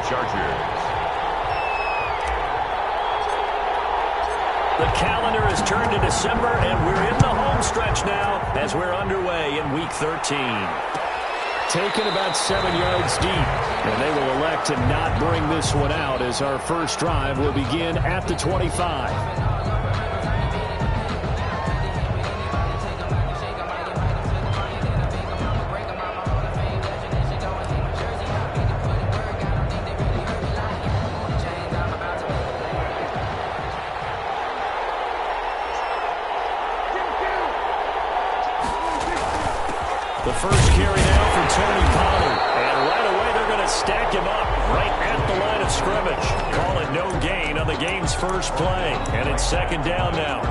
Chargers. The calendar has turned to December, and we're in the home stretch now as we're underway in Week 13. Taken about 7 yards deep, and they will elect to not bring this one out as our first drive will begin at the 25. The first carry now for Tony Pollard. And right away they're going to stack him up right at the line of scrimmage. Call it no gain on the game's first play. And it's second down now.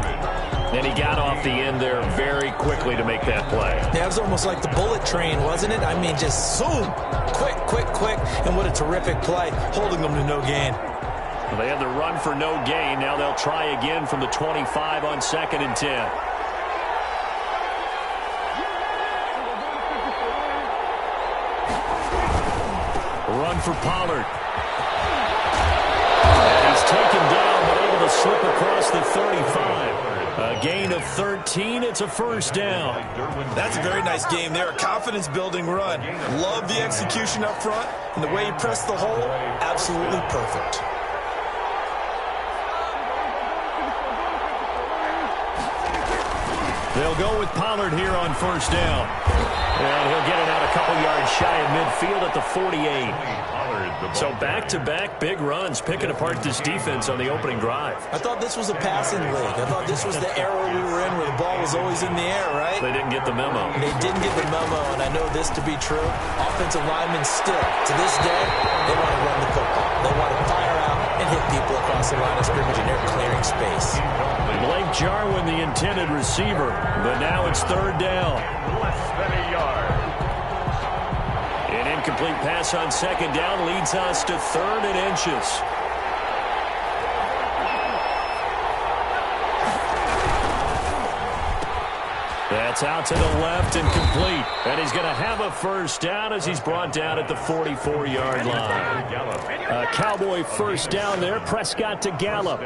And he got off the end there very quickly to make that play. Yeah, it was almost like the bullet train, wasn't it? I mean, just zoom. Quick, quick, quick. And what a terrific play, holding them to no gain. Well, they had the run for no gain. Now they'll try again from the 25 on 2nd and 10. Run for Pollard. And he's taken down, but able to slip across the 35. A gain of 13. It's a first down. That's a very nice game there. A confidence-building run. Love the execution up front. And the way he pressed the hole, absolutely perfect. They'll go with Pollard here on first down. And he'll get it out a couple yards shy of midfield at the 48. So back-to-back big runs, picking apart this defense on the opening drive. I thought this was a passing league. I thought this was the era we were in where the ball was always in the air, right? They didn't get the memo. They didn't get the memo, and I know this to be true. Offensive linemen still, to this day, they want to run the football. They want to fire out and hit people across the line of scrimmage, and they're clearing space. Blake Jarwin, the intended receiver, but now it's third down. Less than a yard. An incomplete pass on second down leads us to 3rd and inches. That's out to the left and complete. And he's going to have a first down as he's brought down at the 44-yard line. A Cowboy first down there. Prescott to Gallup.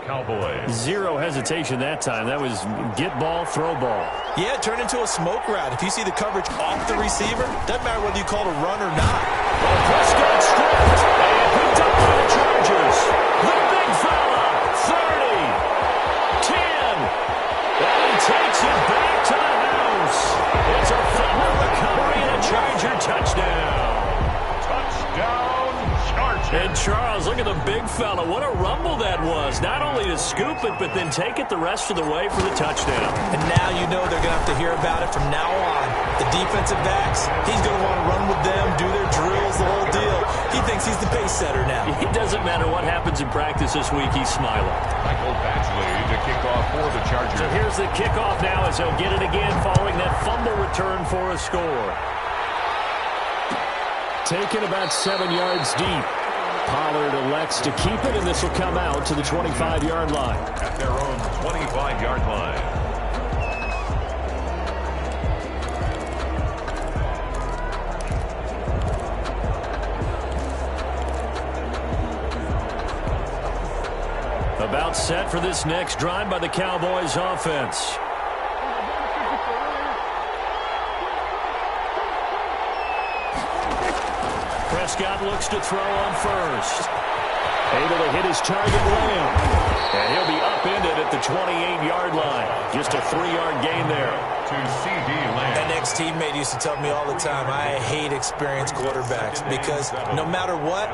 Cowboys. Zero hesitation that time. That was get ball, throw ball. Yeah, it turned into a smoke route. If you see the coverage off the receiver, doesn't matter whether you call it a run or not. Prescott stripped and picked up by the Chargers. The big fella, 30, 10, and he takes it back to the house. It's a fumble recovery and a Charger touchdown. Touchdown, Chargers. And Charles, look at the big fella. What a rumble that was. Not only to scoop it, but then take it the rest of the way for the touchdown. And now you know they're going to have to hear about it from now on. The defensive backs, he's going to want to run with them, do their drills, the whole deal. He thinks he's the pace setter now. It doesn't matter what happens in practice this week. He's smiling. Michael Batchley to kick off for the Chargers. So here's the kickoff now as he'll get it again following that fumble return for a score. Taken about 7 yards deep. Pollard elects to keep it, and this will come out to the 25-yard line. At their own 25-yard line. About set for this next drive by the Cowboys offense. Prescott looks to throw on first. Able to hit his target Lamb. And he'll be upended at the 28-yard line. Just a 3-yard gain there. To C.D. Lamb. An ex-teammate used to tell me all the time, I hate experienced quarterbacks because no matter what,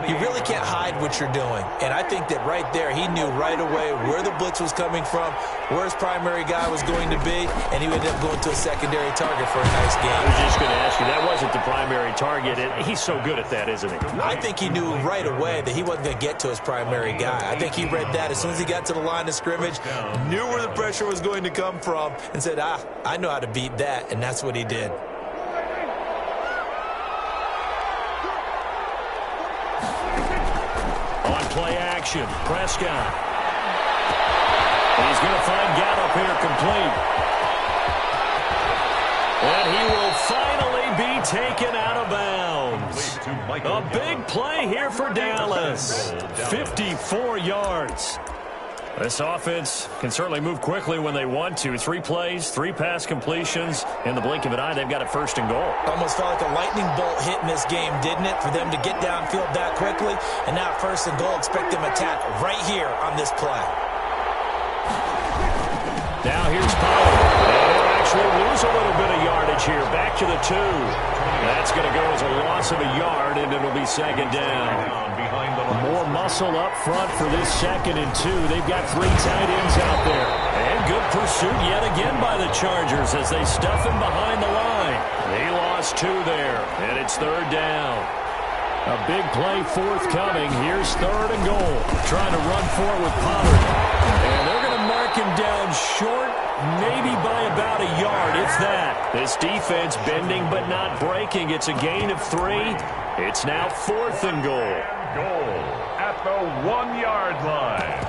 you really can't hide what you're doing. And I think that right there, he knew right away where the blitz was coming from, where his primary guy was going to be, and he ended up going to a secondary target for a nice game. I was just going to ask you, that wasn't the primary target. He's so good at that, isn't he? I think he knew right away that he wasn't going to get to his primary guy. I think he read that as soon as he got to the line of scrimmage, knew where the pressure was going to come from, and said, I know how to beat that, and that's what he did. On play action, Prescott. And he's going to find Gallup here complete. And he will finally be taken out of bounds. A big play here for Dallas. 54 yards. This offense can certainly move quickly when they want to. 3 plays, 3 pass completions. In the blink of an eye, they've got a 1st and goal. Almost felt like a lightning bolt hit in this game, didn't it? For them to get downfield that quickly. And now 1st and goal, expect them to attack right here on this play. Now here's Pollard. And they'll actually lose a little bit of yardage here. Back to the 2. That's going to go as a loss of a yard, and it'll be 2nd down. More muscle up front for this 2nd and 2. They've got 3 tight ends out there. And good pursuit yet again by the Chargers as they stuff him behind the line. They lost 2 there, and it's 3rd down. A big play forthcoming. Here's 3rd and goal. Trying to run for it with Pollard. And they're going to mark him down short, maybe by about a yard, if that. This defense bending but not breaking. It's a gain of 3. It's now 4th and goal. Goal at the 1-yard line.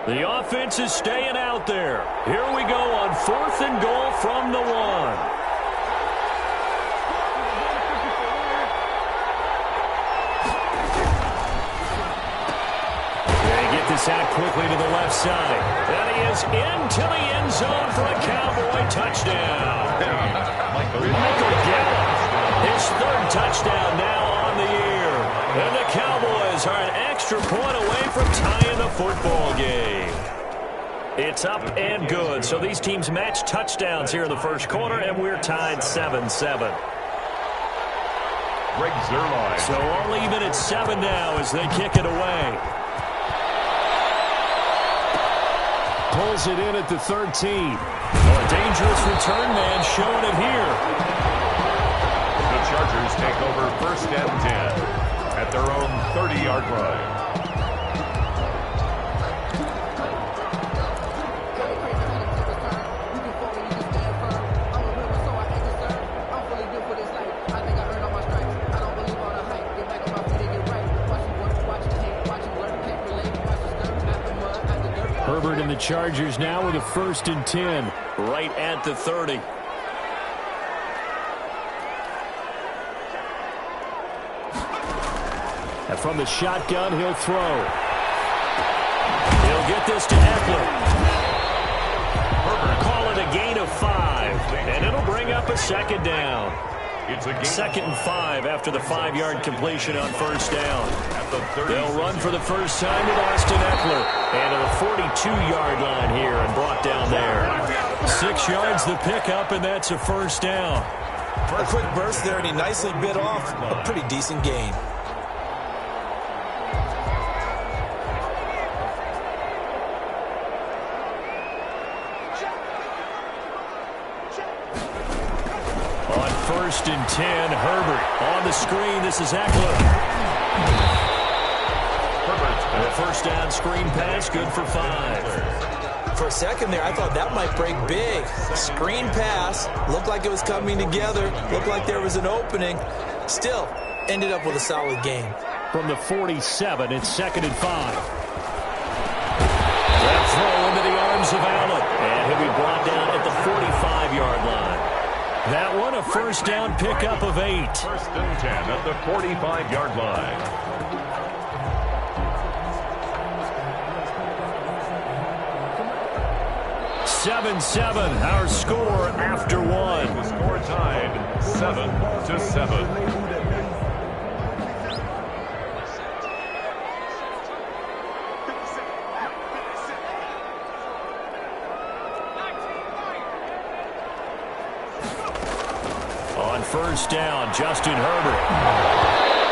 The offense is staying out there. Here we go on 4th and goal from the 1. Out quickly to the left side. And he is into the end zone for a Cowboy touchdown. Michael Gallup, his 3rd touchdown now on the year. And the Cowboys are an extra point away from tying the football game. It's up and good. So these teams match touchdowns here in the 1st quarter, and we're tied 7-7. Greg Zuerlein. So all even at 7 now as they kick it away. Pulls it in at the 13. A dangerous return man showing it here. The Chargers take over 1st and 10 at their own 30-yard line. Herbert and the Chargers now with a 1st and 10 right at the 30. And from the shotgun, he'll throw. He'll get this to Eckler. Herbert call it a gain of 5, and it'll bring up a 2nd down. It's a 2nd and 5 after the 5-yard completion on 1st down. They'll run for the first time with Austin Eckler. And to the 42-yard line here and brought down there. 6 yards the pickup, and that's a 1st down. A quick burst there, and he nicely bit off a pretty decent gain. On 1st and 10, Herbert on the screen. This is Eckler. The 1st down screen pass, good for 5. For a second there, I thought that might break big. Screen pass, looked like it was coming together, looked like there was an opening. Still, ended up with a solid gain. From the 47, it's 2nd and 5. That throw into the arms of Allen. And he'll be brought down at the 45-yard line. That one, a 1st down pickup of 8. 1st and 10 at the 45-yard line. 7-7, our score after 1. The score tied 7-7. On 1st down, Justin Herbert.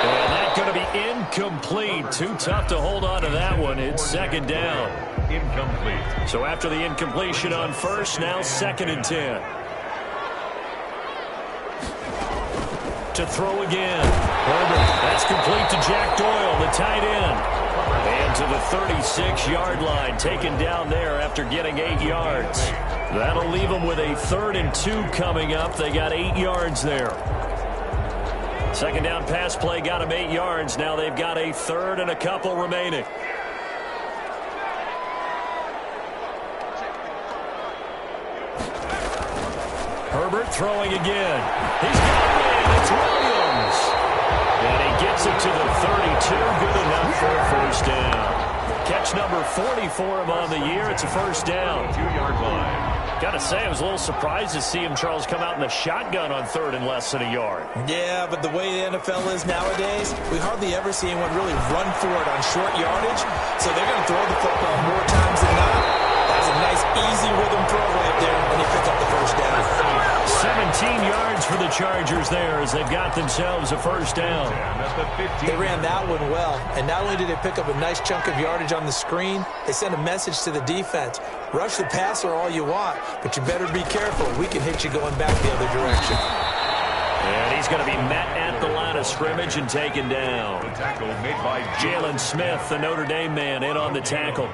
And that's going to be incomplete. Too tough to hold on to that one. It's 2nd down. Incomplete. So after the incompletion on 1st, now 2nd and 10. To throw again. Herbert, that's complete to Jack Doyle, the tight end. And to the 36-yard line, taken down there after getting 8 yards. That'll leave them with a 3rd and 2 coming up. They got 8 yards there. Second down pass play got him 8 yards. Now they've got a third and a couple remaining. Herbert throwing again. He's got it in. It's Williams. And he gets it to the 32. Good enough for a first down. Catch number 40 for him on the year. It's a first down. 2-yard line. Got to say, I was a little surprised to see him, Charles, come out in the shotgun on third and less than a yard. Yeah, but the way the NFL is nowadays, we hardly ever see anyone really run for it on short yardage. So they're going to throw the football more times than not. That's a nice, easy rhythm throw right there, and he picked up the first down. 17 yards for the Chargers there as they've got themselves a first down. They ran that one well, and not only did they pick up a nice chunk of yardage on the screen, they sent a message to the defense. Rush the passer all you want, but you better be careful. We can hit you going back the other direction. And he's going to be met at the line of scrimmage and taken down. The tackle made by Jalen Smith, the Notre Dame man, in on the tackle.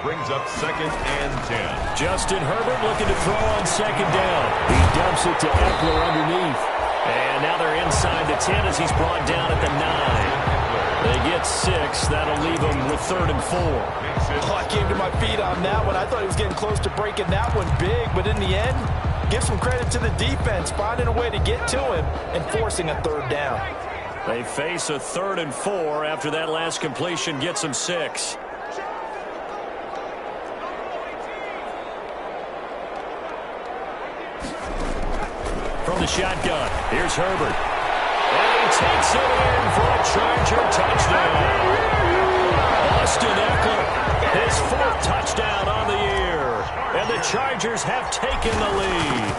Brings up 2nd and 10. Justin Herbert looking to throw on 2nd down. He dumps it to Eckler underneath. And now they're inside the 10 as he's brought down at the 9. They get 6. That'll leave them with 3rd and 4. Oh, I came to my feet on that one. I thought he was getting close to breaking that one big, but in the end, give some credit to the defense, finding a way to get to him and forcing a 3rd down. They face a 3rd and 4 after that last completion gets them 6. From the shotgun, here's Herbert. And he takes it in for a Charger touchdown. Austin Eckler, his 4th touchdown on the year. And the Chargers have taken the lead.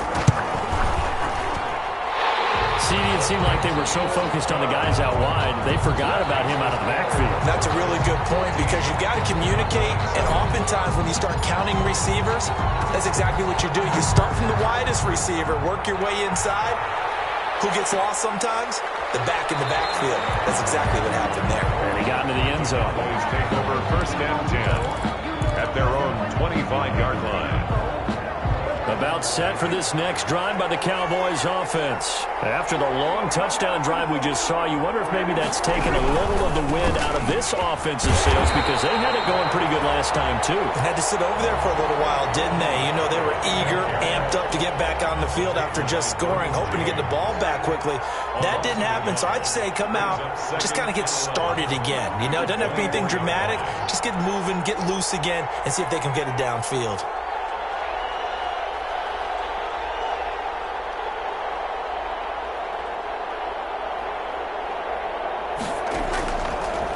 See, it seemed like they were so focused on the guys out wide, they forgot about him out of the backfield. That's a really good point because you've got to communicate, and oftentimes when you start counting receivers, that's exactly what you do. You start from the widest receiver, work your way inside. Who gets lost sometimes? The back in the backfield. That's exactly what happened there. And he got into the end zone. Cowboys take over 1st and 10 at their own 25-yard line. About set for this next drive by the Cowboys offense. After the long touchdown drive we just saw, you wonder if maybe that's taken a little of the wind out of this offensive sails because they had it going pretty good last time too. They had to sit over there for a little while, didn't they? You know, they were eager, amped up to get back on the field after just scoring, hoping to get the ball back quickly. That didn't happen, so I'd say come out, just kind of get started again. You know, it doesn't have to be anything dramatic. Just get moving, get loose again, and see if they can get it downfield.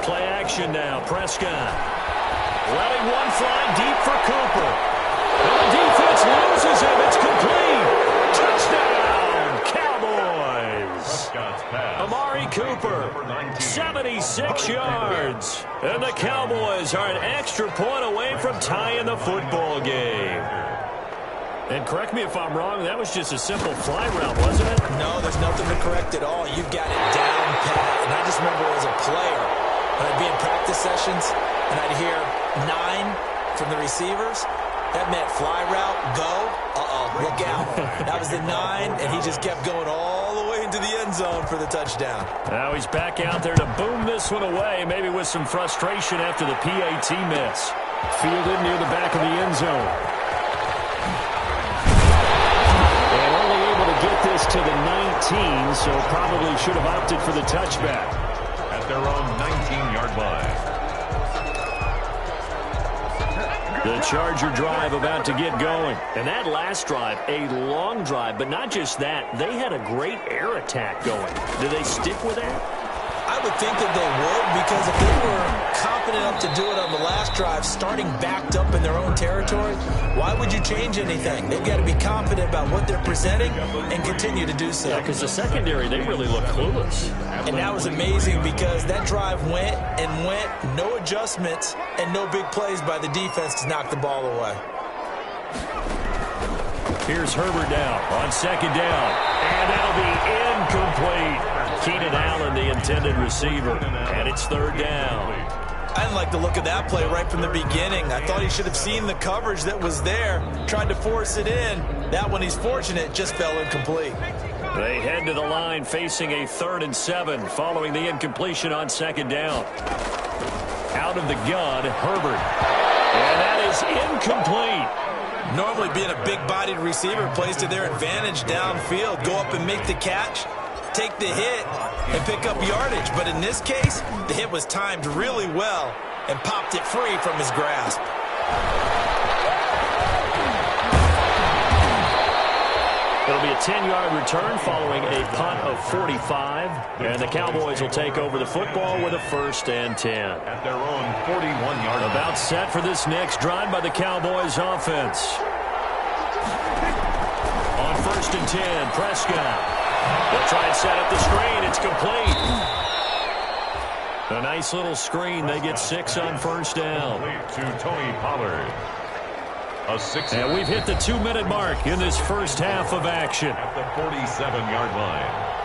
Play action now. Prescott letting one fly deep for Cooper. And the defense loses him. It's complete. Touchdown, Cowboys. Amari Cooper, 76 yards. And the Cowboys are an extra point away from tying the football game. And correct me if I'm wrong, that was just a simple fly route, wasn't it? No, there's nothing to correct at all. You've got it down pat. And I just remember as a player, when I'd be in practice sessions and I'd hear 9 from the receivers, that meant fly route, go, look out. That was the 9, and he just kept going all the way into the end zone for the touchdown. Now he's back out there to boom this one away, maybe with some frustration after the PAT miss. Fielded near the back of the end zone. And only able to get this to the 19, so probably should have opted for the touchback. At their own 19-yard line. The Charger drive about to get going. And that last drive, a long drive, but not just that. They had a great air attack going. Do they stick with that? I would think that they would, because if they were confident enough to do it on the last drive, starting backed up in their own territory, why would you change anything? They've got to be confident about what they're presenting and continue to do so. Yeah, because the secondary, they really look clueless. And that was amazing because that drive went and went, no adjustments and no big plays by the defense to knock the ball away. Here's Herbert now on second down. And that'll be incomplete. Keenan Allen, the intended receiver. And it's third down. I didn't like the look of that play right from the beginning. I thought he should have seen the coverage that was there, tried to force it in. That one, he's fortunate, just fell incomplete. They head to the line facing a 3rd and 7 following the incompletion on 2nd down. Out of the gun, Herbert. And that is incomplete. Normally being a big-bodied receiver plays to their advantage downfield. Go up and make the catch, take the hit, and pick up yardage. But in this case, the hit was timed really well and popped it free from his grasp. It'll be a 10-yard return following a punt of 45. And the Cowboys will take over the football with a 1st and 10. At their own 41-yard line. About set for this next drive by the Cowboys offense. On 1st and 10, Prescott. They'll try and set up the screen. It's complete. A nice little screen. They get 6 on 1st down. To Tony Pollard. And we've hit the 2-minute mark in this first half of action. At the 47-yard line.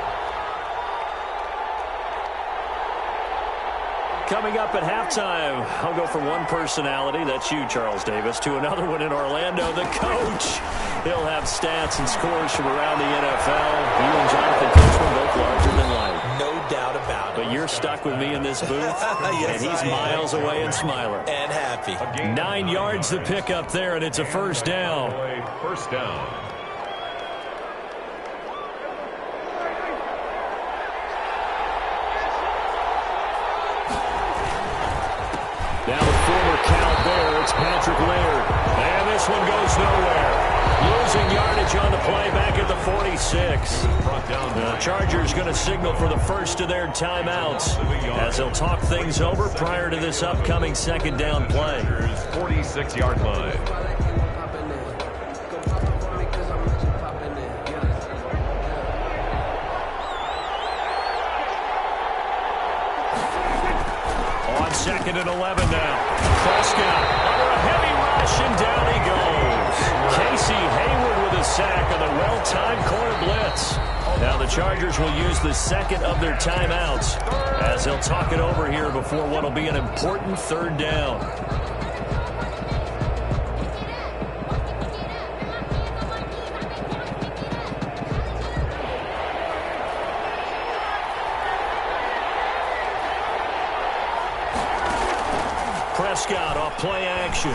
Coming up at halftime, I'll go from one personality, that's you, Charles Davis, to another one in Orlando, the coach. He'll have stats and scores from around the NFL. You and Jonathan Coachman both larger than life. No doubt about it. But you're stuck with me in this booth, yes, and he's miles away and smiling. And happy. 9 yards to pick up there, and it's a 1st down. 1st down. Now the former Cal Bear, it's Patrick Laird. And this one goes nowhere. Losing yardage on the play back at the 46. The Chargers going to signal for the first of their timeouts as they'll talk things over prior to this upcoming 2nd down play. 46-yard line. On 2nd and 11 now. Prescott under a heavy rush, and down he goes. Casey Hayward with a sack on the well-timed corner blitz. Now the Chargers will use the 2nd of their timeouts as they'll talk it over here before what will be an important 3rd down. Prescott off play action.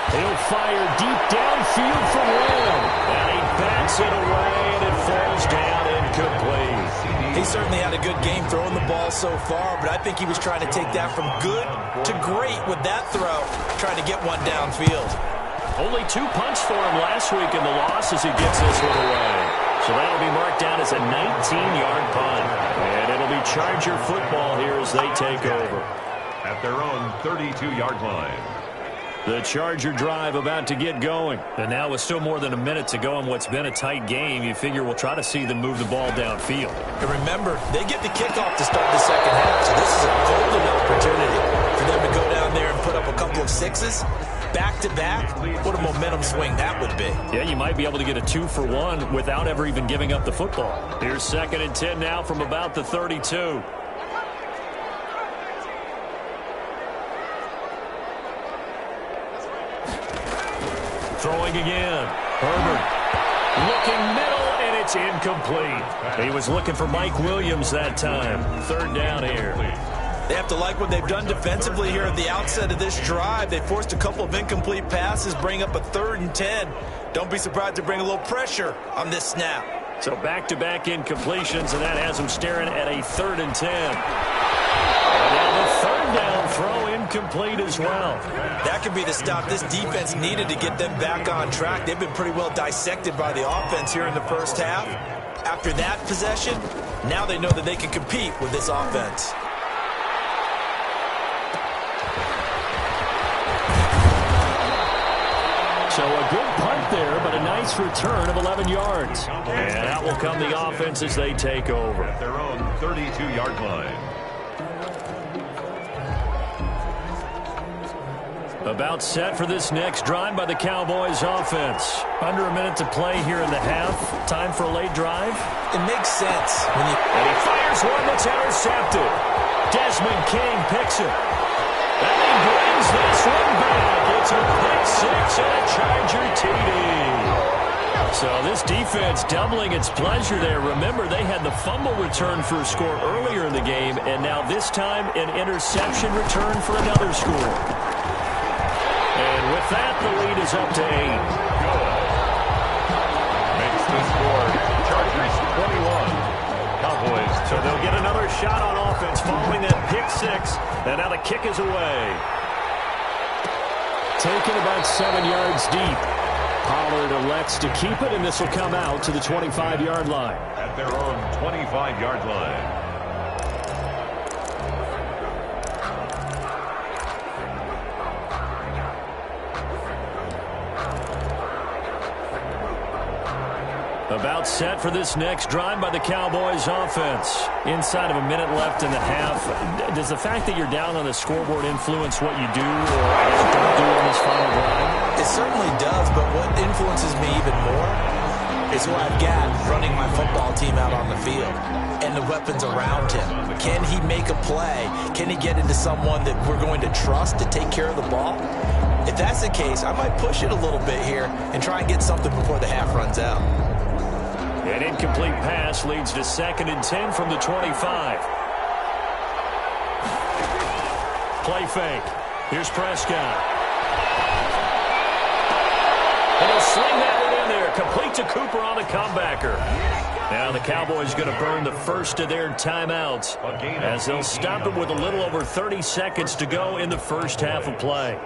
He'll fire deep downfield from Lamb. And he bats it away, and it falls down incomplete. He certainly had a good game throwing the ball so far, but I think he was trying to take that from good to great with that throw, trying to get one downfield. Only 2 punts for him last week in the loss as he gets this one away. So that'll be marked down as a 19-yard punt. And it'll be Charger football here as they take over. At their own 32-yard line. The Charger drive about to get going. And now with still more than a minute to go in what's been a tight game, you figure we'll try to see them move the ball downfield. And remember, they get the kickoff to start the 2nd half, so this is a golden opportunity for them to go down there and put up a couple of 6s. Back-to-back, what a momentum swing that would be. Yeah, you might be able to get a 2-for-1 without ever even giving up the football. Here's 2nd and 10 now from about the 32. Throwing again. Herbert looking middle, and it's incomplete. He was looking for Mike Williams that time. 3rd down here. They have to like what they've done defensively here at the outset of this drive. They forced a couple of incomplete passes, bring up a 3rd and 10. Don't be surprised to bring a little pressure on this snap. So back-to-back incompletions, and that has them staring at a 3rd and 10. And now the 3rd down throw incomplete as well. That could be the stop this defense needed to get them back on track. They've been pretty well dissected by the offense here in the first half. After that possession, now they know that they can compete with this offense. So a good punt there, but a nice return of 11 yards. And out will come the offense as they take over. At their own 32-yard line. About set for this next drive by the Cowboys offense. Under a minute to play here in the half. Time for a late drive. It makes sense. And he fires one that's intercepted. Desmond King picks it. And he brings this one back. It's a pick 6 and a Charger TD. So this defense doubling its pleasure there. Remember, they had the fumble return for a score earlier in the game, and now this time an interception return for another score. And with that, the lead is up to 8. Good. Makes the score Chargers 21. Cowboys. So they'll get another shot on offense following that pick 6, and now the kick is away. Taken about 7 yards deep. Pollard elects to keep it, and this will come out to the 25-yard line. At their own 25-yard line. About set for this next drive by the Cowboys offense. Inside of a minute left in the half. Does the fact that you're down on the scoreboard influence what you do or don't do on this final drive? It certainly does, but what influences me even more is who I've got running my football team out on the field and the weapons around him. Can he make a play? Can he get into someone that we're going to trust to take care of the ball? If that's the case, I might push it a little bit here and try and get something before the half runs out. An incomplete pass leads to 2nd and 10 from the 25. Play fake. Here's Prescott. And he'll sling that one in there. Complete to Cooper on the comebacker. Now the Cowboys going to burn the first of their timeouts as they'll stop it with a little over 30 seconds to go in the first half of play.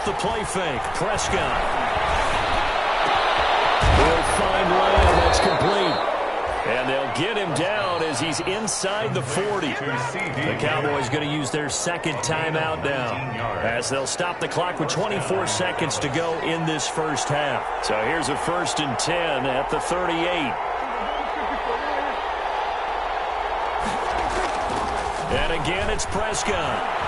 The play fake. Prescott. He'll find Lamb. That's complete. And they'll get him down as he's inside the 40. The Cowboys going to use their second timeout now as they'll stop the clock with 24 seconds to go in this first half. So here's a 1st and 10 at the 38. And again, it's Prescott.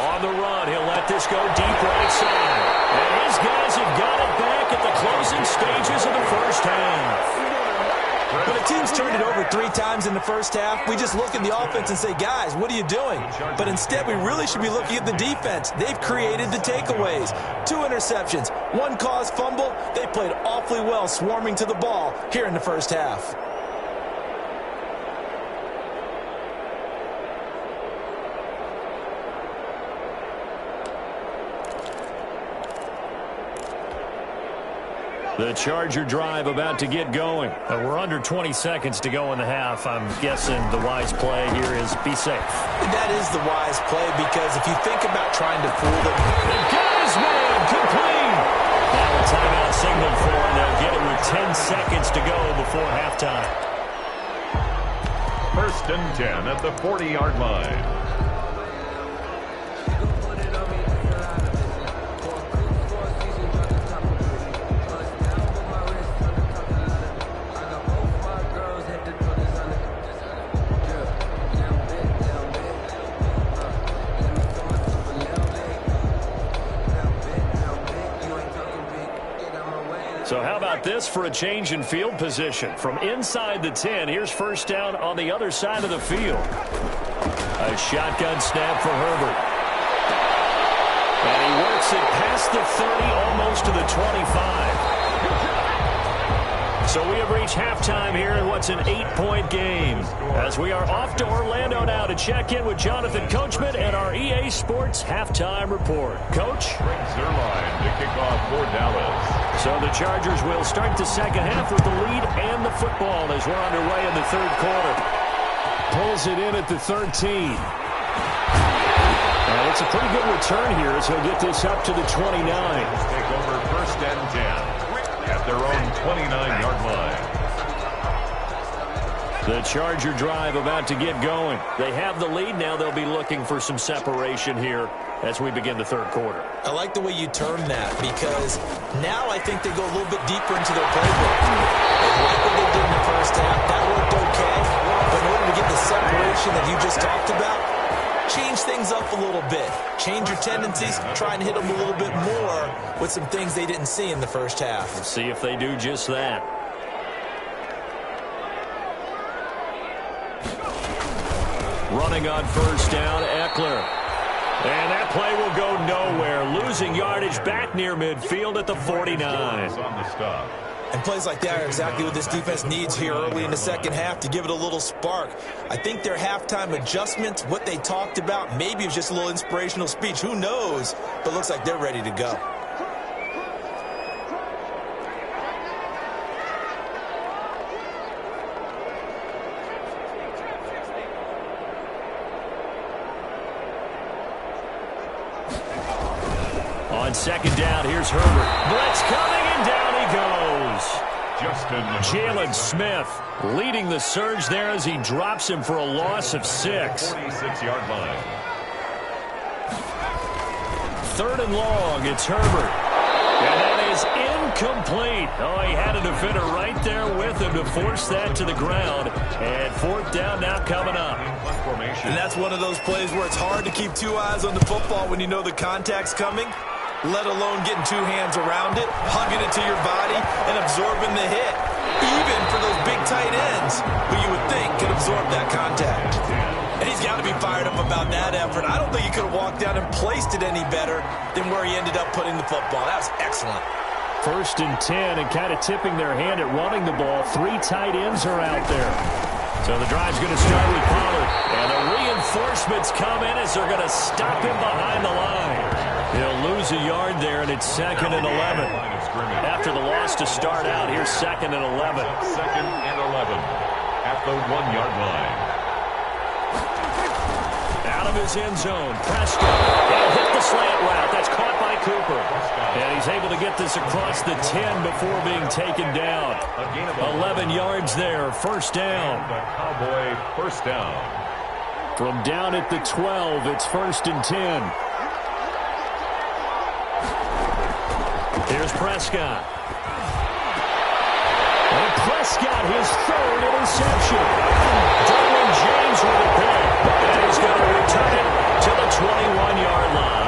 On the run, he'll let this go deep right side. And his guys have got it back at the closing stages of the first half. When a team's turned it over 3 times in the first half, we just look at the offense and say, guys, what are you doing? But instead, we really should be looking at the defense. They've created the takeaways. 2 interceptions, 1 caused fumble. They played awfully well swarming to the ball here in the first half. The Charger drive about to get going. We're under 20 seconds to go in the half. I'm guessing the wise play here is be safe. That is the wise play because if you think about trying to fool them. They've got his man complete. Now a timeout signal for, and they'll get it with 10 seconds to go before halftime. 1st and 10 at the 40-yard line. So how about this for a change in field position? From inside the 10, here's 1st down on the other side of the field. A shotgun snap for Herbert. And he works it past the 30, almost to the 25. So we have reached halftime here in what's an 8-point game. As we are off to Orlando now to check in with Jonathan Coachman and our EA Sports Halftime Report. Coach? Brings their line to kick off for Dallas. So the Chargers will start the second half with the lead and the football as we're underway in the third quarter. Pulls it in at the 13. And it's a pretty good return here as he'll get this up to the 29. Take over 1st and 10 at their own 29-yard line. The Charger drive about to get going. They have the lead now. They'll be looking for some separation here as we begin the third quarter. I like the way you term that because now I think they go a little bit deeper into their playbook. They like what they did in the first half. That worked okay. But in order to get the separation that you just talked about, change things up a little bit. Change your tendencies, try and hit them a little bit more with some things they didn't see in the first half. Let's see if they do just that. Running on first down, Eckler. And that play will go nowhere. Losing yardage back near midfield at the 49. And plays like that are exactly what this defense needs here early in the second half to give it a little spark. I think their halftime adjustments, what they talked about, maybe it was just a little inspirational speech. Who knows? But looks like they're ready to go. On second down, here's Herbert. Blitz coming, and down he goes. Jalen Smith leading the surge there as he drops him for a loss of 6. 46-yard line. Third and long, it's Herbert. And that is incomplete. Oh, he had a defender right there with him to force that to the ground. And fourth down now coming up. And that's one of those plays where it's hard to keep two eyes on the football when you know the contact's coming, let alone getting two hands around it, hugging it to your body, and absorbing the hit. Even for those big tight ends, who you would think could absorb that contact. And he's got to be fired up about that effort. I don't think he could have walked down and placed it any better than where he ended up putting the football. That was excellent. First and 10, and kind of tipping their hand at running the ball. 3 tight ends are out there. So the drive's going to start with Pollard. And the reinforcements come in as they're going to stop him behind the line. He'll lose a yard there, and it's 2nd and 11. After the loss to start out, here's 2nd and 11. 2nd and 11 at the 1-yard line. Out of his end zone, Prescott. And hit the slant route. That's caught by Cooper. And he's able to get this across the 10 before being taken down. 11 yards there, first down. The Cowboy first down. From down at the 12, it's 1st and 10. Here's Prescott. And Prescott, his 3rd interception. Derwin James with a pick. And he's going to return it to the 21-yard line.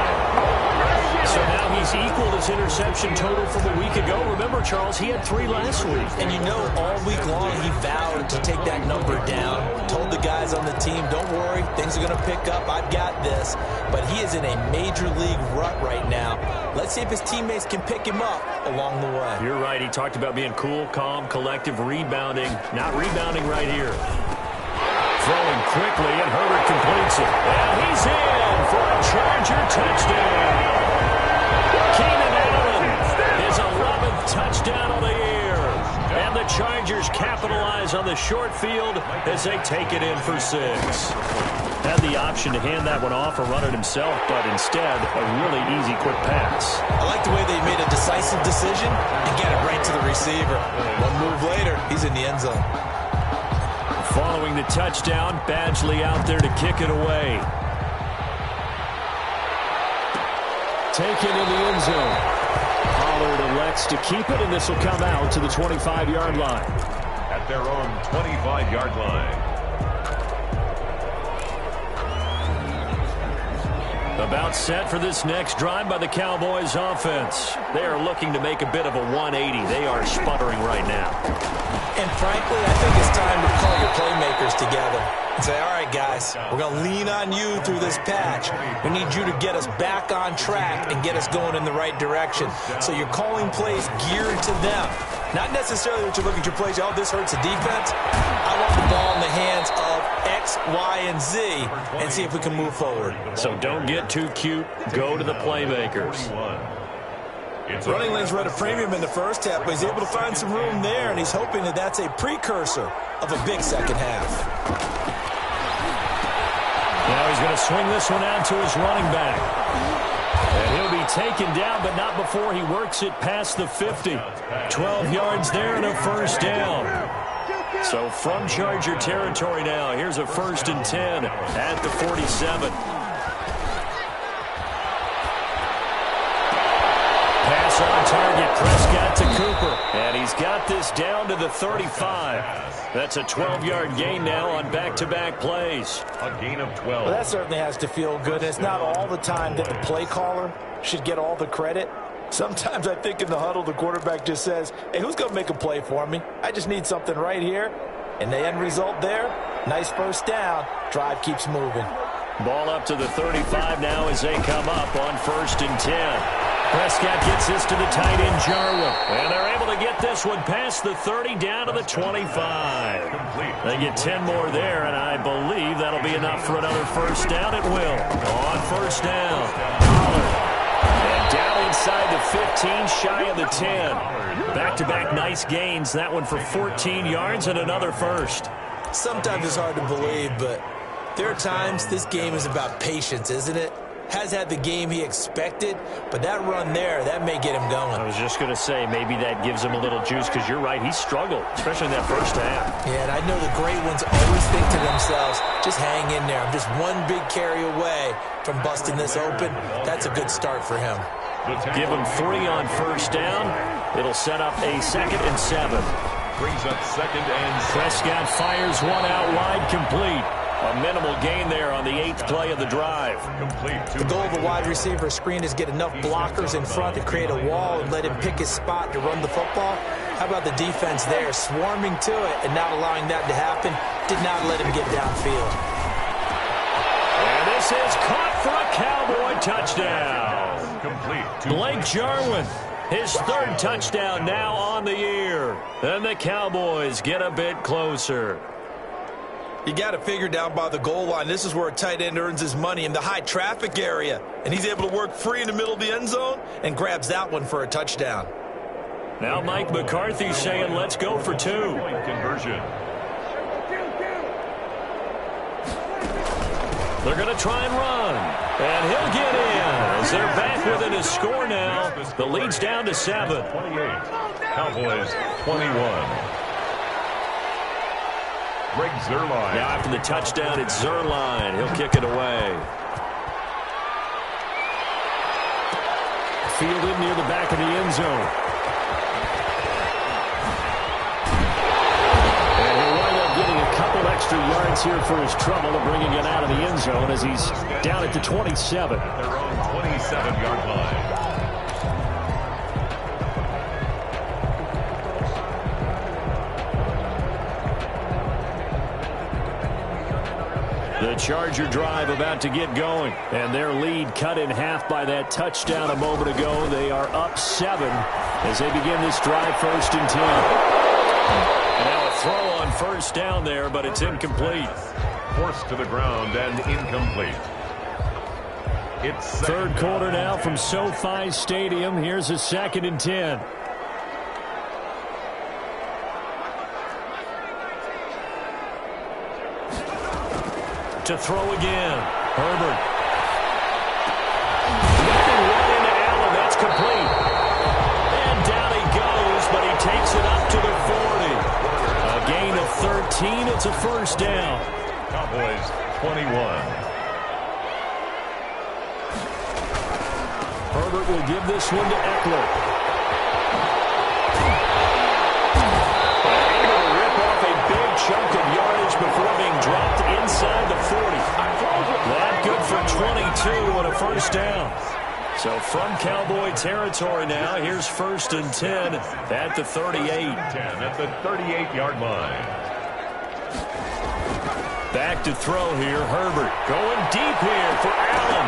So now he's equaled his interception total from a week ago. Remember, Charles, he had 3 last week. And you know, all week long he vowed to take that number down. Told the guys on the team, don't worry, things are going to pick up. I've got this. But he is in a major league rut right now. Let's see if his teammates can pick him up along the way. You're right. He talked about being cool, calm, collective, rebounding. Not rebounding right here. Throwing quickly, and Herbert completes it. And he's in for a Charger touchdown. Keenan Allen, his 11th touchdown of the year. And the Chargers capitalize on the short field as they take it in for 6. Had the option to hand that one off or run it himself, but instead, a really easy quick pass. I like the way they made a decisive decision and get it right to the receiver. One move later, he's in the end zone. Following the touchdown, Badgley out there to kick it away. Taken in the end zone. Pollard elects to keep it, and this will come out to the 25-yard line. At their own 25-yard line. About set for this next drive by the Cowboys offense. They are looking to make a bit of a 180. They are sputtering right now. And frankly, I think it's time to call your playmakers together and say, all right, guys, we're going to lean on you through this patch. We need you to get us back on track and get us going in the right direction. So you're calling plays geared to them. Not necessarily that you look at your plays, oh, this hurts the defense. I want the ball in the hands of X, Y, and Z and see if we can move forward. So don't get too cute. Go to the playmakers. Running lanes were at a premium in the first half, but he's able to find some room there, and he's hoping that that's a precursor of a big second half. Now he's going to swing this one out to his running back. And he'll be taken down, but not before he works it past the 50. 12 yards there and a first down. So from Charger territory now, here's a 1st and 10 at the 47. Pass on target, Prescott to Cooper. And he's got this down to the 35. That's a 12-yard gain now on back-to-back plays. A gain of 12. Well, that certainly has to feel good. And it's not all the time that the play caller should get all the credit. Sometimes I think in the huddle, the quarterback just says, hey, who's going to make a play for me? I just need something right here. And the end result there, nice first down. Drive keeps moving. Ball up to the 35 now as they come up on 1st and 10. Prescott gets this to the tight end, Jarwin. And they're able to get this one past the 30 down to the 25. They get 10 more there, and I believe that'll be enough for another first down. It will. On first down, Pollard. And down inside the 15, shy of the 10. Back-to-back nice gains. That one for 14 yards and another first. Sometimes it's hard to believe, but there are times this game is about patience, isn't it? Has had the game he expected, but that run there, that may get him going. I was just going to say, maybe that gives him a little juice, because you're right, he struggled, especially in that first half. Yeah, and I know the great ones always think to themselves, just hang in there. I'm just one big carry away from busting this open. That's a good start for him. Give him 3 on first down. It'll set up a 2nd and 7. Brings up 2nd and 7. Prescott fires one out wide, complete. A minimal gain there on the 8th play of the drive. The goal of a wide receiver screen is get enough blockers in front to create a wall and let him pick his spot to run the football. How about the defense there, swarming to it and not allowing that to happen? Did not let him get downfield. And this is caught for a Cowboy touchdown. Blake Jarwin, his 3rd touchdown now on the year. And the Cowboys get a bit closer. You got to figure down by the goal line. This is where a tight end earns his money, in the high traffic area. And he's able to work free in the middle of the end zone and grabs that one for a touchdown. Now Mike McCarthy saying, let's go for 2. Point conversion. They're going to try and run. And he'll get in as they're back within a score now. The lead's down to 7. 28. Cowboys 21. Greg Zuerlein. Now after the touchdown, it's Zuerlein. He'll kick it away. Fielded near the back of the end zone. And he'll wind up getting a couple extra yards here for his trouble of bringing it out of the end zone as he's down at the 27. At their own 27-yard line. The Charger drive about to get going, and their lead cut in half by that touchdown a moment ago. They are up 7 as they begin this drive, 1st and 10. Now a throw on first down there, but it's incomplete. Forced to the ground and incomplete. It's 3rd quarter now from SoFi Stadium. Here's a 2nd and 10. To throw again. Herbert. Looking right into Allen. That's complete. And down he goes, but he takes it up to the 40. A gain of 13. It's a first down. Cowboys 21. Herbert will give this one to Eckler. Able to rip off a big chunk of yardage before being dropped inside the 40. That good for 22 and a first down. So from Cowboy territory now, here's 1st and 10 at the 38. 10 at the 38-yard line. Back to throw here, Herbert. Going deep here for Allen.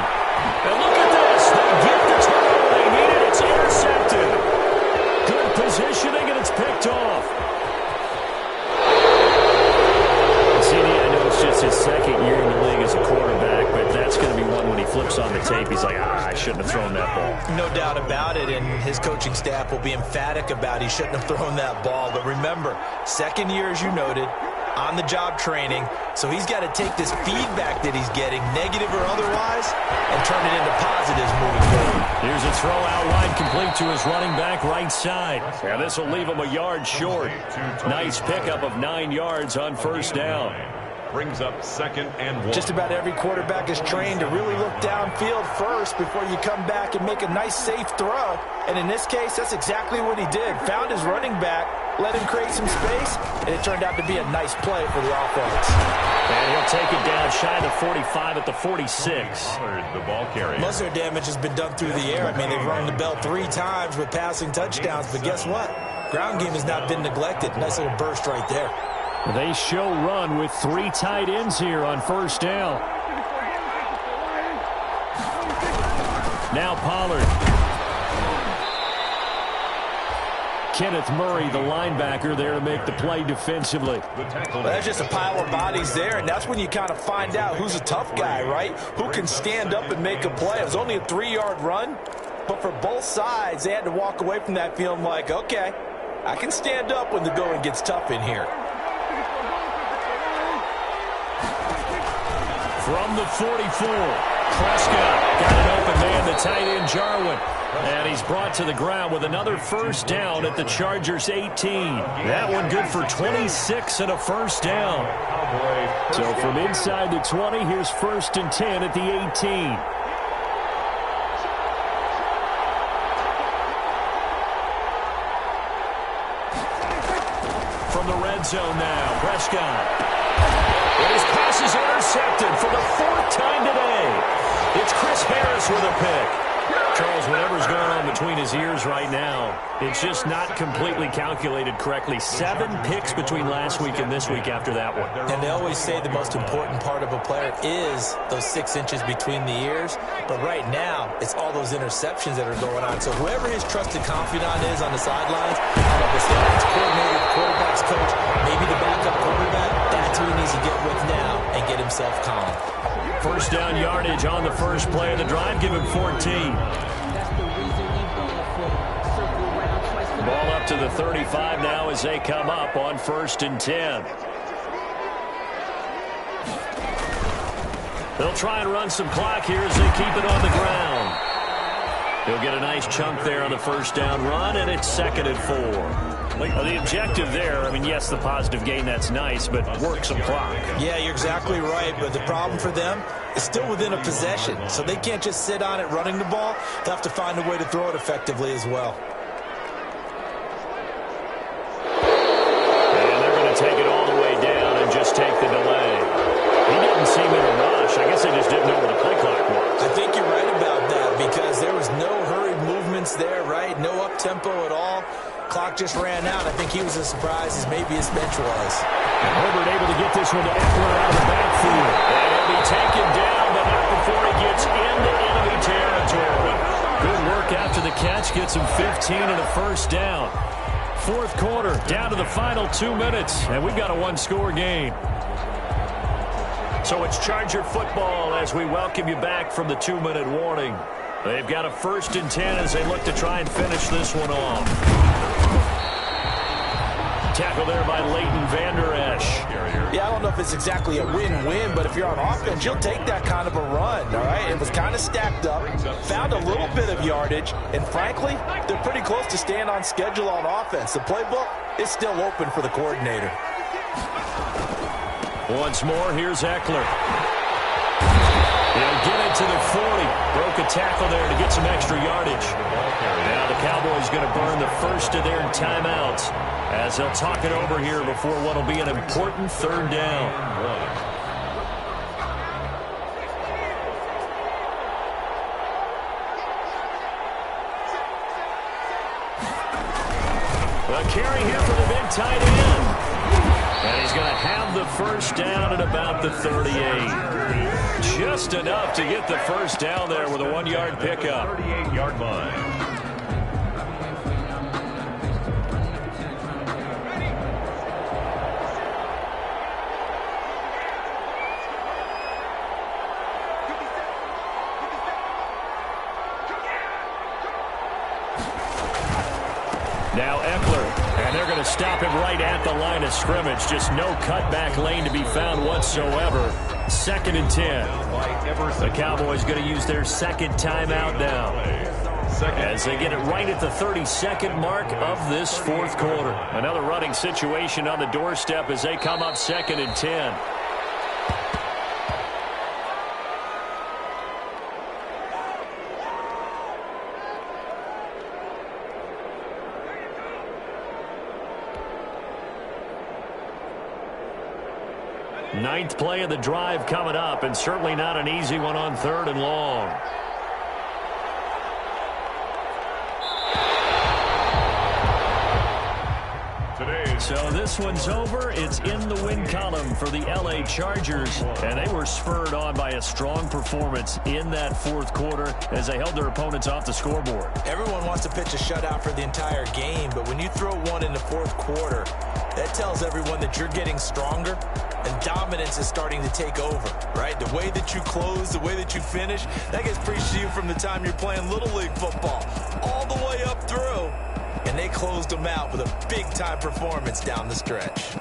And look at this. They get the turnover they needed. It's intercepted. Good positioning, and it's picked off. I know it's just his 2nd year in the league as a quarterback, but that's going to be one when he flips on the tape. He's like, I shouldn't have thrown that ball. No doubt about it, and his coaching staff will be emphatic about he shouldn't have thrown that ball. But remember, 2nd year, as you noted, on-the-job training, so he's got to take this feedback that he's getting, negative or otherwise, and turn it into positives moving forward. Here's a throw out wide, complete to his running back right side. And this will leave him a yard short. Nice pickup of 9 yards on first down. brings up 2nd and 1. Just about every quarterback is trained to really look downfield first before you come back and make a nice, safe throw. And in this case, that's exactly what he did. Found his running back, let him create some space, and it turned out to be a nice play for the offense. And he'll take it down shy of the 45 at the 46. The ball carrier. Most of their damage has been done through the air. I mean, they've rung the bell 3 times with passing touchdowns, but guess what? Ground game has not been neglected. Nice little burst right there. They show run with 3 tight ends here on first down. Now Pollard. Kenneth Murray, the linebacker, there to make the play defensively. Well, there's just a pile of bodies there, and that's when you kind of find out who's a tough guy, right? Who can stand up and make a play. It was only a 3-yard run, but for both sides, they had to walk away from that feeling like, okay, I can stand up when the going gets tough in here. From the 44, Prescott got an open man, the tight end Jarwin. And he's brought to the ground with another first down at the Chargers' 18. That one good for 26 and a first down. So from inside the 20, here's 1st and 10 at the 18. From the red zone now, Prescott. And his pass is intercepted for the 4th time today. It's Chris Harris with a pick. Charles, whatever's going on between his ears right now, it's just not completely calculated correctly. 7 picks between last week and this week after that one. And they always say the most important part of a player is those 6 inches between the ears. But right now, it's all those interceptions that are going on. So whoever his trusted confidant is on the sidelines, the offense coordinator, the quarterback's coach, maybe the backup quarterback, that's who he needs to get with now and get himself calm. First down yardage on the first play of the drive. Give him 14. Ball up to the 35 now as they come up on 1st and 10. They'll try and run some clock here as they keep it on the ground. He'll get a nice chunk there on the first down run, and it's 2nd and 4. Well, the objective there, I mean, yes, the positive gain, that's nice, but work some clock. Yeah, you're exactly right, but the problem for them is still within a possession, so they can't just sit on it running the ball. They'll have to find a way to throw it effectively as well. And they're going to take it all the way down and just take the delay. He didn't seem in a rush. I guess they just didn't know where the play clock was. I think you're right about that because there was no hurried movements there, right? No up-tempo at all. Clock just ran out. I think he was as surprised as maybe his bench was. And Herbert able to get this one to Eckler out of the backfield. And he'll be taken down, but not before he gets into enemy territory. Good work after the catch. Gets him 15 and a first down. 4th quarter, down to the final 2 minutes, and we've got a 1-score game. So it's Charger football as we welcome you back from the 2-minute warning. They've got a 1st and 10 as they look to try and finish this one off. Tackle there by Leighton Vander Esch. Yeah, I don't know if it's exactly a win-win, but if you're on offense, you'll take that kind of a run, all right? It was kind of stacked up, found a little bit of yardage, and frankly, they're pretty close to staying on schedule on offense. The playbook is still open for the coordinator. Once more, here's Eckler. He'll get it to the 40. Broke a tackle there to get some extra yardage. Now the Cowboys going to burn the first of their timeouts as they'll talk it over here before what will be an important 3rd down. A carry here for the big tight end. And he's going to have the first down at about the 38. Just enough to get the first down there with a 1-yard pickup. 38-yard line. Now Eckler, and they're going to stop him right at the line of scrimmage. Just no cutback lane to be found whatsoever. 2nd and 10. The Cowboys going to use their 2nd timeout now as they get it right at the 32nd mark of this 4th quarter. Another running situation on the doorstep as they come up 2nd and 10. Ninth play of the drive coming up, and certainly not an easy one on 3rd and long. So this one's over. It's in the win column for the LA Chargers, and they were spurred on by a strong performance in that 4th quarter as they held their opponents off the scoreboard. Everyone wants to pitch a shutout for the entire game, but when you throw one in the 4th quarter, that tells everyone that you're getting stronger and dominance is starting to take over, right? The way that you close, the way that you finish, that gets preached to you from the time you're playing Little League football all the way up through. And they closed them out with a big-time performance down the stretch.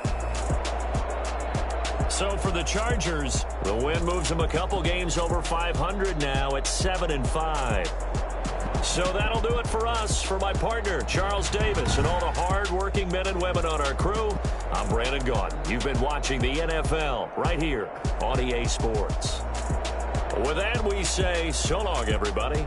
So for the Chargers, the win moves them a couple games over 500 now at 7-5. So that'll do it for us. For my partner, Charles Davis, and all the hard-working men and women on our crew, I'm Brandon Gaudin. You've been watching the NFL right here on EA Sports. With that, we say so long, everybody.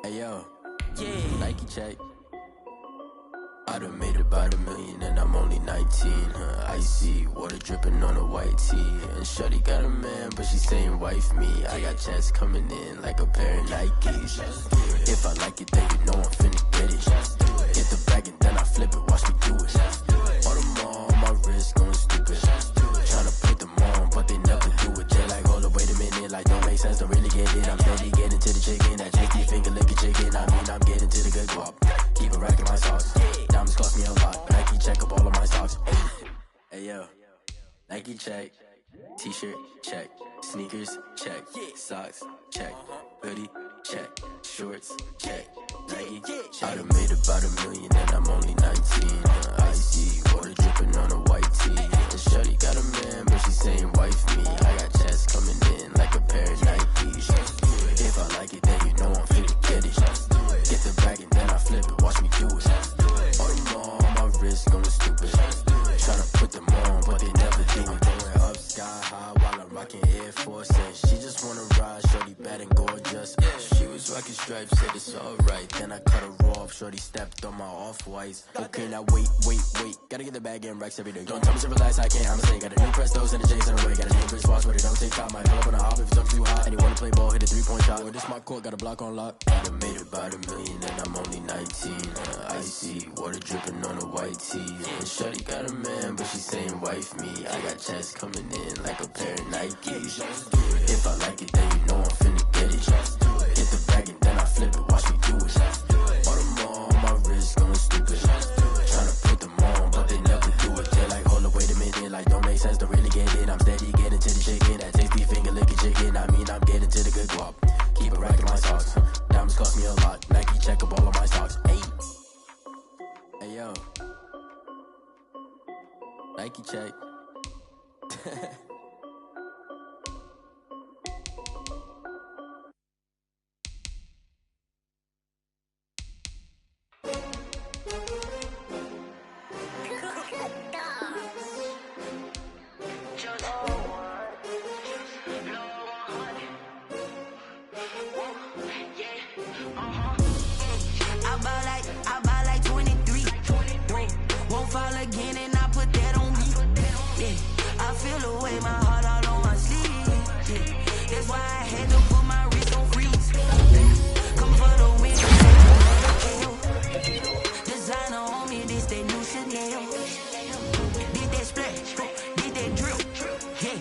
Hey yo, yeah, Nike check. I done made about $1 million and I'm only 19. Icy water dripping on a white tee. And shorty got a man, but she saying wife me. I got chats coming in like a pair of Nikes. If I like it, then you know I'm finna get it. Get the bag and then I flip it, watch me do it. All them on my wrist going stupid. Tryna put them on, but they never do it. They're like, hold up, wait a minute, like don't make sense, don't really get it. I'm steady getting to the chicken, that chicky finger licking chicken. I mean, I'm getting to the good guap. Keep it racking my socks. Diamonds cost me a lot. Nike check up all of my socks. Hey yo, Nike check. T-shirt check. Sneakers check. Socks check. Hoodie check. Shorts check. Nike. I done made about $1 million and I'm only 19. Icy water dripping on a white tee. And shorty got a man, but she saying wife me. I got chats coming in like a pair of Nikes. If I like it, then you know I'm finna get it. Get the bag and then I flip it, watch me do it. All them on my wrist going stupid. Tryna put them on, but they never do it. Going up sky high while I'm rocking Air Force. And she just wanna ride, shorty bad and gorgeous. She was rocking stripes, said it's alright. Then I cut her off, shorty stepped on my off-whites. Okay, now wait. Gotta get the bag and racks every day. Don't tell me to relax, I can't, I'ma say. Got a new Prestos and the J's on the way. Got a new bitch watch, but it don't take time. Might pull up on a hop if it's up too hot. And you wanna play ball, hit a 3-point shot. Well, this my court, got a block on lock. I done made about $1 million and I'm only 19. Icy water dripping on a white tee. And shorty got a man, but she saying wife me. I got chats coming in like a pair of Nikes. If I like it, then you know I'm finna get it. Get the bag and then I flip it, watch me do it. All them on my wrist going stupid. Tryna put them on, but they never do it. They're like, hold up, wait a minute, like don't make sense, don't really get it. I'm steady getting to the chicken, that tasty finger licking chicken. I mean, I'm getting to the good guap. Keep it racking my socks. Diamonds cost me a lot. Nike check up all of my stocks. Hey yo, Nike check. I buy like 23. Won't fall again and I put that on me. Yeah, I feel away, my heart all on my sleeve. Yeah, that's why I had to put my wrist on freeze. Come for the win. Designer on me, this that new Chanel. Did that splash, did that drip. Yeah,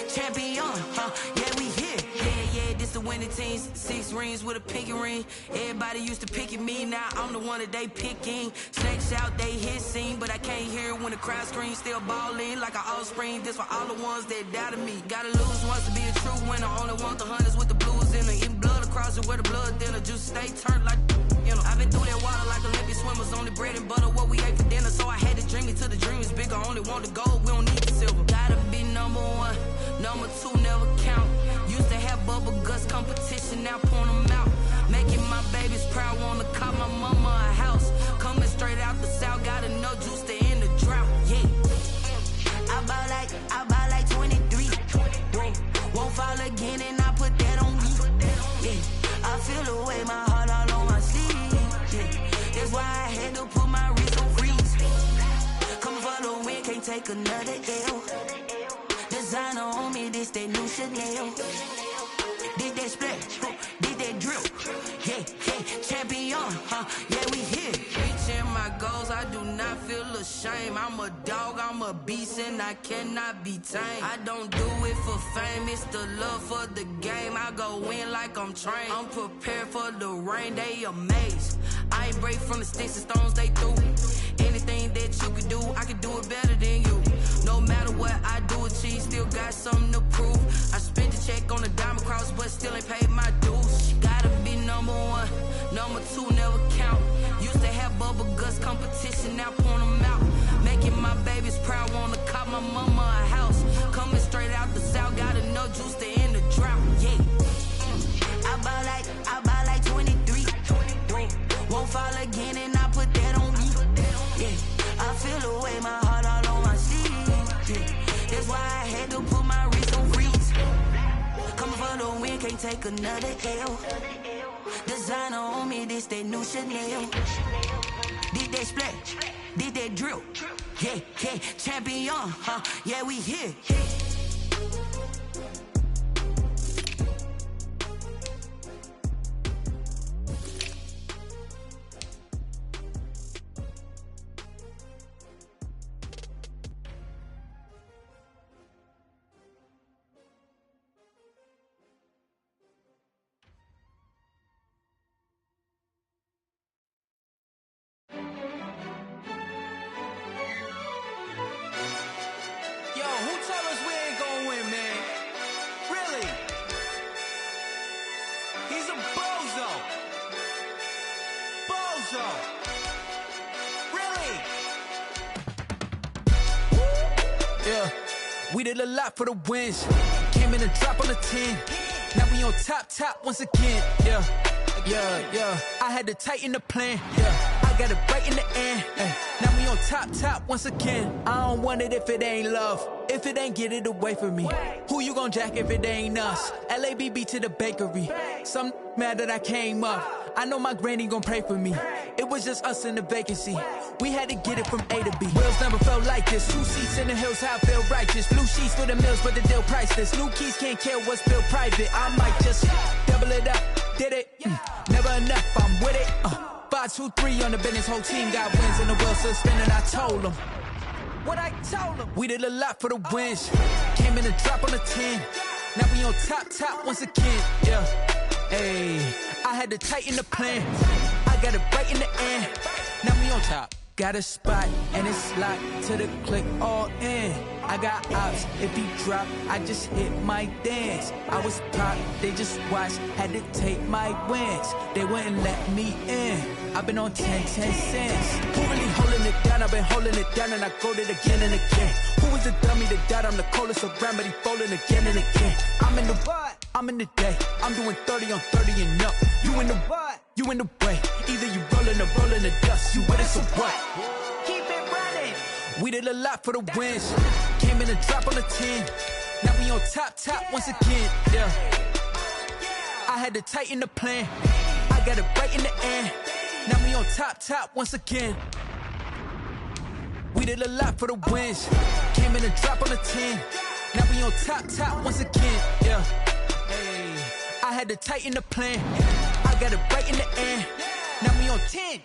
champion, yeah, we here. Yeah, this the winning teams. 6 rings with a pinky ring. Everybody used to picking me, now I'm the one that they picking. Snakes out, they hit scene, but I can't hear it when the crowd screams. Still ballin' like an offspring. This for all the ones that doubted me. Gotta lose once to be a true winner. Only want the hunters with the blues in it. Eating blood across it where the blood thinner. Just stay turned like, you know. I've been through that water like Olympic swimmers. Only bread and butter, what we ate for dinner. So I had to dream it till the dream is bigger. Only want the gold, we don't need the silver. Gotta be number 1, number 2 never count. Used to have bubble guts competition. competition, now point them out. Making my babies proud, wanna call my mama a house. Coming straight out the south, got enough juice to end the drought, yeah. I buy like 23. Whoa, won't fall again and I put that on me. Yeah, I feel the way, my heart all on my sleeve. Yeah, that's why I had to put my wrist on freeze. Coming for the win, can't take another L. Designer on me, this that new Chanel. Did that splash, did that drill. Yeah, yeah, champion, yeah, we here. Reaching my goals, I do not feel ashamed. I'm a dog, I'm a beast, and I cannot be tamed. I don't do it for fame, it's the love for the game. I go in like I'm trained. I'm prepared for the rain, they amazed. I ain't break from the sticks and stones they threw. Anything that you can do, I can do it better than you. No matter what I do, achieve, still got something to prove. I spent the check on the diamond cross, but still ain't paid my dues. Gotta be number one, number two never count. Used to have bubble guts competition, now point them out. Making my babies proud, wanna call my mama a house. Coming straight out the south, got enough juice to end the drought, yeah. I buy like 23. Won't fall again and I put that on me. Yeah, I feel the way, my heart all on my sleeve. Yeah, that's why I had to put my wrist on freeze. Coming for the win, can't take another L. Designer on me, this that new Chanel. Did that splash, did that drill. Yeah, yeah, champion, yeah, we here. We did a lot for the wins. Came in a drop on the 10. Now we on top once again. Yeah. I had to tighten the plan. Yeah. I got it right in the end. Now we on top once again. I don't want it if it ain't love. If it ain't, get it away from me. Who you gon' jack if it ain't us? LABB to the bakery. Some mad that I came up. I know my granny gon' pray for me. It was just us in the vacancy. We had to get it from A to B. Wheels never felt like this. 2 seats in the hills, how I feel righteous. Blue sheets for the mills, but the deal priceless. New keys can't care what's built private. I might just double it up. Did it? Never enough, I'm with it. 5, 2, 3 on the business. Whole team got wins and the wheels still spinning. I told them what I told them. We did a lot for the wins. Came in a drop on the 10. Now we on top once again. Yeah. Hey, I had to tighten the plan. I got it right in the end. Now we on top. Got a spot and it's locked to the click all in. I got ops, if he drop, I just hit my dance. I was pop, they just watched, had to take my wins. They wouldn't let me in. I've been on 10 cents. Who really holding it down? I've been holding it down and I go it again and again. Who was the dummy that died? I'm the coldest around, but he folding again and again. I'm in the what? I'm in the day. I'm doing 30 on 30 and up. You in the what? You in the way. Either you rolling or rolling the dust. You with it, so what? Keep it running. We did a lot for the wins. Came in a drop on the 10. Now we on top once again. Yeah. I had to tighten the plan. I got it right in the end. Now we on top once again. We did a lot for the wins. Came in a drop on the 10. Now we on top once again. Yeah. Hey, I had to tighten the plan. I got it right in the end. Now we on 10.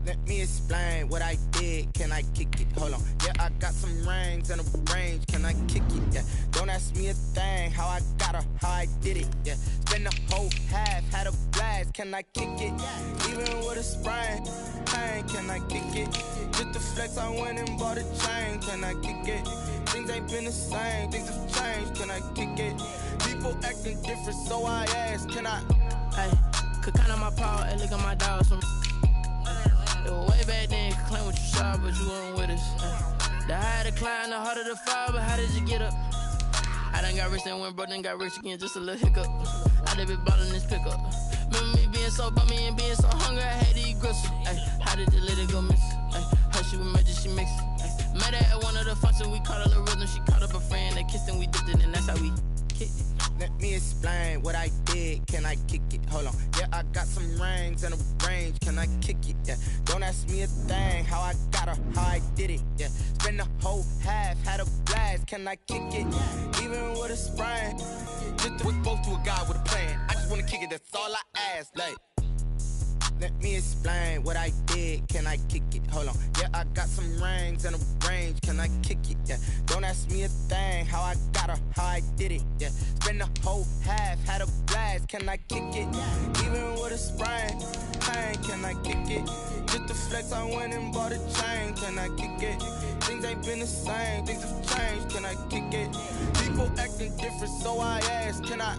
Let me explain what I did. Can I kick it? Hold on. Yeah, I got some rings and a range. Can I kick it? Yeah. Don't ask ask me a thing, how I got her, how I did it, yeah. Spend the whole half, had a blast, can I kick it? Even with a sprain, pain, can I kick it? Just the flex, I went and bought a chain, can I kick it? Things ain't been the same, things have changed, can I kick it? People acting different, so I ask, can I? Hey, could count on my power, and look at my dogs from. It was way back then, could claim what you saw, but you weren't with us. The higher the climb, the harder the fall, but how did you get up? I done got rich and went broke, then got rich again, just a little hiccup. I done been ballin' this pickup. Remember me being so bummy and being so hungry, I had to eat gristle. Ay, how did the lady go miss? Ay, her she was major, she mixed. Met her at one of the functions, we caught a little rhythm. She caught up a friend, they kissed and we dipped it, and that's how we kicked it. Let me explain what I did, can I kick it? Hold on, yeah, I got some rings and a range, can I kick it? Yeah, don't ask me a thing, how I got her, how I did it? Yeah, spend the whole half, had a blast, can I kick it? Even with a sprain, just we both to a guy with a plan. I just wanna kick it, that's all I ask, like. Let me explain what I did, can I kick it? Hold on, yeah, I got some rings and a range, can I kick it? Yeah, don't ask me a thing, how I got her, how I did it? Yeah, spend the whole half, had a blast, can I kick it? Even with a sprain, pain, can I kick it? Just the flex, I went and bought a chain, can I kick it? Things ain't been the same, things have changed, can I kick it? People acting different, so I ask, can I?